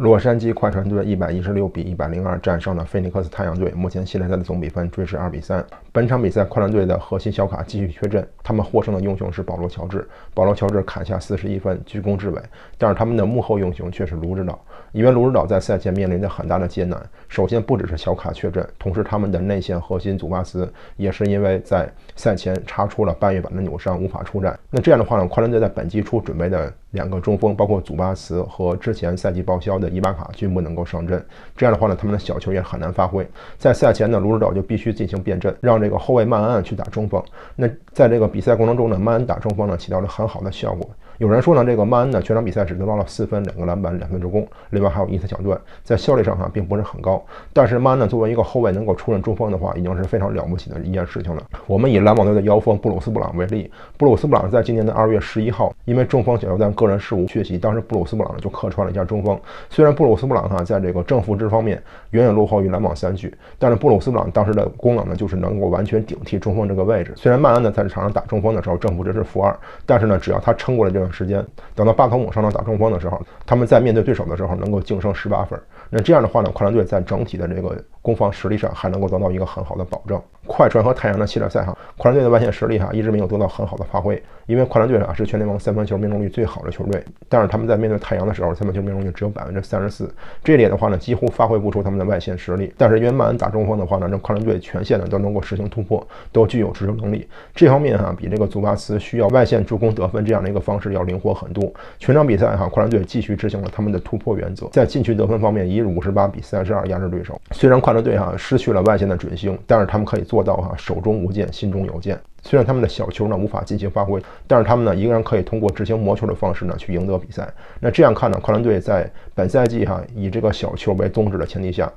洛杉矶快船队116比102战胜了菲尼克斯太阳队，目前系列赛的总比分追至2比3。本场比赛，快船队的核心小卡继续缺阵，他们获胜的英雄是保罗·乔治。保罗·乔治砍下41分，居功至伟。但是他们的幕后英雄却是卢指导，因为卢指导在赛前面临着很大的艰难。首先，不只是小卡缺阵，同时他们的内线核心祖巴茨也是因为在赛前查出了半月板的扭伤，无法出战。那这样的话呢，快船队在本季初准备的2个中锋，包括祖巴茨和之前赛季报销的伊巴卡均不能够上阵。这样的话呢，他们的小球也很难发挥。在赛前呢，卢指导就必须进行变阵，让这个后卫曼恩去打中锋。那在这个比赛过程中呢，曼恩打中锋呢起到了很好的效果。有人说呢，这个曼恩呢全场比赛只得到了4分、2个篮板、2分助攻，另外还有1次抢断，在效率上并不是很高。但是曼恩呢作为一个后卫能够出任中锋的话，已经是非常了不起的一件事情了。我们以篮网队的妖锋布鲁斯·布朗为例，布鲁斯·布朗在今年的2月11号，因为中锋小乔丹个人事务缺席，当时布鲁斯·布朗就客串了一下中锋。虽然布鲁斯·布朗在这个正负值方面远远落后于篮网3巨，但是布鲁斯·布朗当时的功能呢，就是能够完全顶替中锋这个位置。虽然曼恩呢在场上打中锋的时候正负值是-2，但是呢，只要他撑过了这段时间，等到巴图姆上场打中锋的时候，他们在面对对手的时候能够净胜18分。那这样的话呢，快船队在整体的这个攻防实力上还能够得到一个很好的保证。快船和太阳的系列赛快船队的外线实力一直没有得到很好的发挥，因为快船队是全联盟三分球命中率最好的球队，但是他们在面对太阳的时候，三分球命中率只有34%，这一点的话呢，几乎发挥不出他们的外线实力。但是因为曼恩打中锋的话呢，让快船队全线都能够实行突破，都具有持球能力。这方面比这个祖巴茨需要外线助攻得分这样的一个方式要灵活很多。全场比赛快船队继续执行了他们的突破原则，在禁区得分方面以58比32压制对手。虽然快船队失去了外线的准星，但是他们可以做到手中无剑，心中有剑。虽然他们的小球无法进行发挥，但是他们依然可以通过执行魔球的方式去赢得比赛。那这样看呢，快船队在本赛季以这个小球为宗旨的前提下，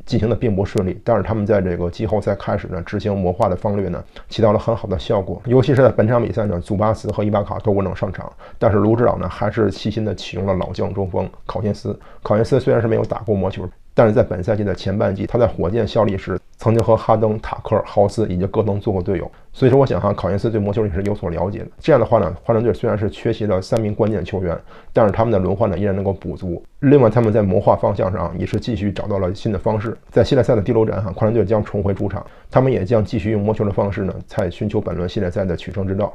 进行的并不顺利，但是他们在这个季后赛开始执行魔化的方略起到了很好的效果。尤其是在本场比赛祖巴茨和伊巴卡都不能上场，但是卢指导还是细心的启用了老将中锋考辛斯。考辛斯虽然是没有打过魔球，但是在本赛季的前半季，他在火箭效力时曾经和哈登、塔克、豪斯以及戈登做过队友，所以说我想考辛斯对魔球也是有所了解的。这样的话呢，快船队虽然是缺席了3名关键球员，但是他们的轮换依然能够补足。另外，他们在魔化方向上也是继续找到了新的方式。在系列赛的第6战快船队将重回主场，他们也将继续用魔球的方式在寻求本轮系列赛的取胜之道。